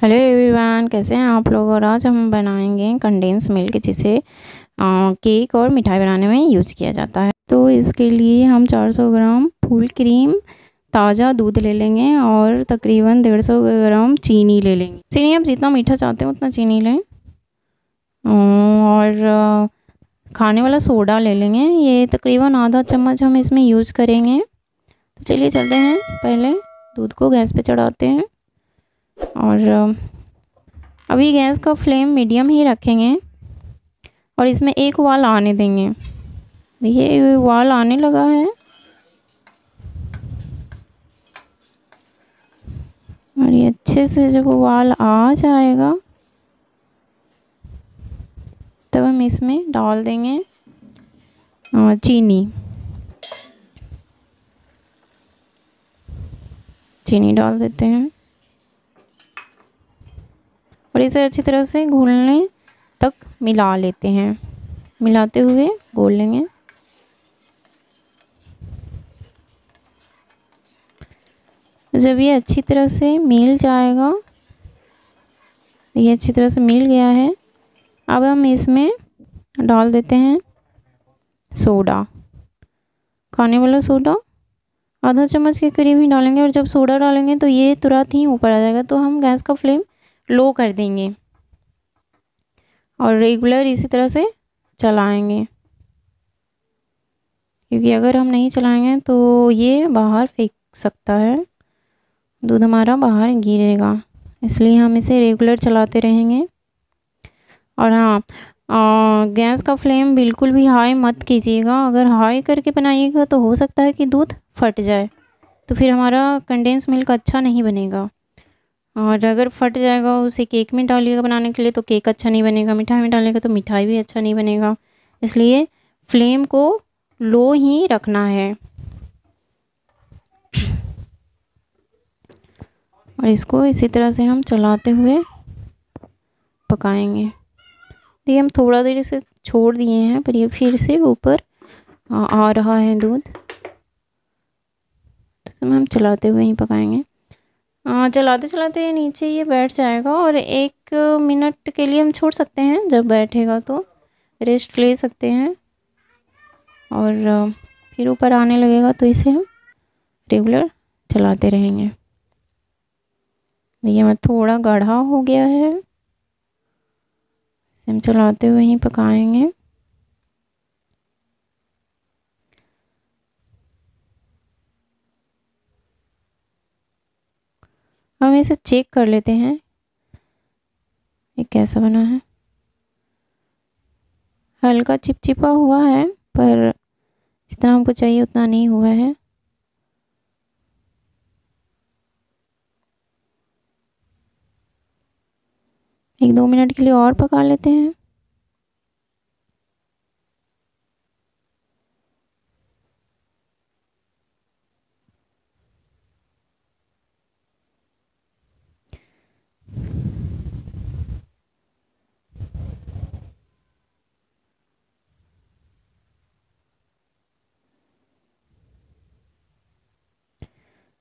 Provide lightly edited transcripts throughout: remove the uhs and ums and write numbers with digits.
Hello everyone, कैसे हैं आप लोग। और आज हम बनाएंगे कंडेंस मिल्क, जिसे केक और मिठाई बनाने में यूज किया जाता है। तो इसके लिए हम 400 ग्राम फुल क्रीम ताज़ा दूध ले लेंगे और तकरीबन 150 ग्राम चीनी ले लेंगे। चीनी आप जितना मीठा चाहते हैं उतना चीनी लें। और खाने वाला सोडा ले लेंगे, ये तकरीबन आधा चम्मच हम इसमें यूज करेंगे। तो चलिए चलते हैं, पहले दूध को गैस पे चढ़ाते हैं और अभी गैस का फ्लेम मीडियम ही रखेंगे और इसमें एक उबाल आने देंगे। देखिए उबाल आने लगा है और ये अच्छे से जब उबाल आ जाएगा तब हम इसमें डाल देंगे चीनी डाल देते हैं और इसे अच्छी तरह से घुलने तक मिला लेते हैं। मिलाते हुए घोल लेंगे। जब ये अच्छी तरह से मिल जाएगा, ये अच्छी तरह से मिल गया है, अब हम इसमें डाल देते हैं सोडा, खाने वाला सोडा आधा चम्मच के करीब ही डालेंगे। और जब सोडा डालेंगे तो ये तुरंत ही ऊपर आ जाएगा, तो हम गैस का फ्लेम लो कर देंगे और रेगुलर इसी तरह से चलाएंगे, क्योंकि अगर हम नहीं चलाएंगे तो ये बाहर फेंक सकता है, दूध हमारा बाहर गिरेगा। इसलिए हम इसे रेगुलर चलाते रहेंगे। और हाँ, गैस का फ्लेम बिल्कुल भी हाई मत कीजिएगा। अगर हाई करके बनाइएगा तो हो सकता है कि दूध फट जाए, तो फिर हमारा कंडेंस मिल्क अच्छा नहीं बनेगा। और अगर फट जाएगा, उसे केक में डालिएगा बनाने के लिए, तो केक अच्छा नहीं बनेगा। मिठाई में डालेगा तो मिठाई भी अच्छा नहीं बनेगा। इसलिए फ्लेम को लो ही रखना है और इसको इसी तरह से हम चलाते हुए पकाएंगे। देखिए हम थोड़ा देर इसे छोड़ दिए हैं, पर ये फिर से ऊपर आ रहा है दूध, तो हम चलाते हुए ही पकाएंगे। चलाते चलाते नीचे ये बैठ जाएगा और 1 मिनट के लिए हम छोड़ सकते हैं। जब बैठेगा तो रेस्ट ले सकते हैं और फिर ऊपर आने लगेगा, तो इसे हम रेगुलर चलाते रहेंगे। देखिए मैं थोड़ा गाढ़ा हो गया है, इसे हम चलाते हुए ही पकाएंगे। हम इसे चेक कर लेते हैं ये कैसा बना है। हल्का चिपचिपा हुआ है, पर जितना हमको चाहिए उतना नहीं हुआ है। एक 2 मिनट के लिए और पका लेते हैं।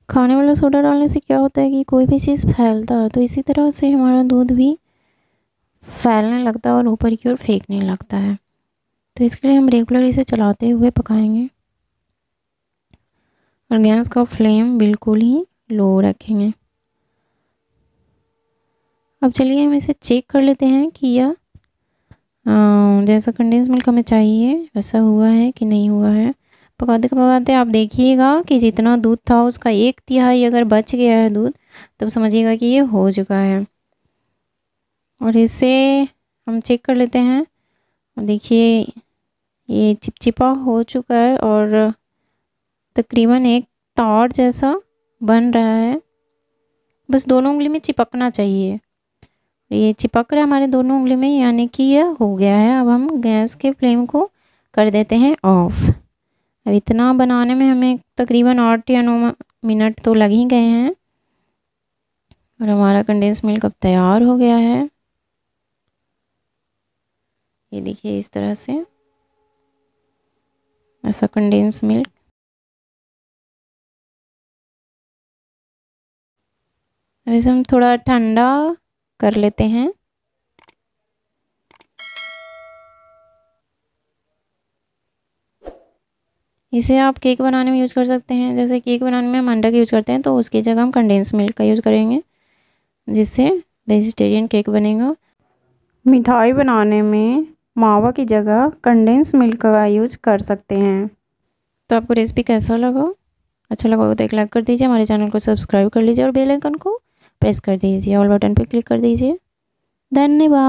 खाने वाला सोडा डालने से क्या होता है कि कोई भी चीज़ फैलता है, तो इसी तरह से हमारा दूध भी फैलने लगता है और ऊपर की ओर फेंकने लगता है। तो इसके लिए हम रेगुलर इसे चलाते हुए पकाएंगे और गैस का फ्लेम बिल्कुल ही लो रखेंगे। अब चलिए हम इसे चेक कर लेते हैं कि यह जैसा कंडेंस मिल्क हमें चाहिए वैसा हुआ है कि नहीं हुआ है। पकाते पकाते आप देखिएगा कि जितना दूध था उसका 1/3 अगर बच गया है दूध, तब समझिएगा कि ये हो चुका है। और इसे हम चेक कर लेते हैं। देखिए ये चिपचिपा हो चुका है और तकरीबन एक तार जैसा बन रहा है। बस दोनों उंगली में चिपकना चाहिए। ये चिपक रहा है हमारे दोनों उंगली में, यानी कि यह हो गया है। अब हम गैस के फ्लेम को कर देते हैं ऑफ। अब इतना बनाने में हमें तकरीबन 8 या 9 मिनट तो लग ही गए हैं और हमारा कंडेंस मिल्क अब तैयार हो गया है। ये देखिए इस तरह से ऐसा कंडेंस मिल्क। अब इसे हम थोड़ा ठंडा कर लेते हैं। इसे आप केक बनाने में यूज़ कर सकते हैं। जैसे केक बनाने में हम अंडा का यूज़ करते हैं, तो उसकी जगह हम कंडेंस मिल्क का यूज़ करेंगे, जिससे वेजिटेरियन केक बनेगा। मिठाई बनाने में मावा की जगह कंडेंस मिल्क का यूज़ कर सकते हैं। तो आपको रेसिपी कैसा लगा? अच्छा लगा तो एक लाइक कर दीजिए, हमारे चैनल को सब्सक्राइब कर लीजिए और बेल आइकन को प्रेस कर दीजिए, ऑल बटन पर क्लिक कर दीजिए। धन्यवाद।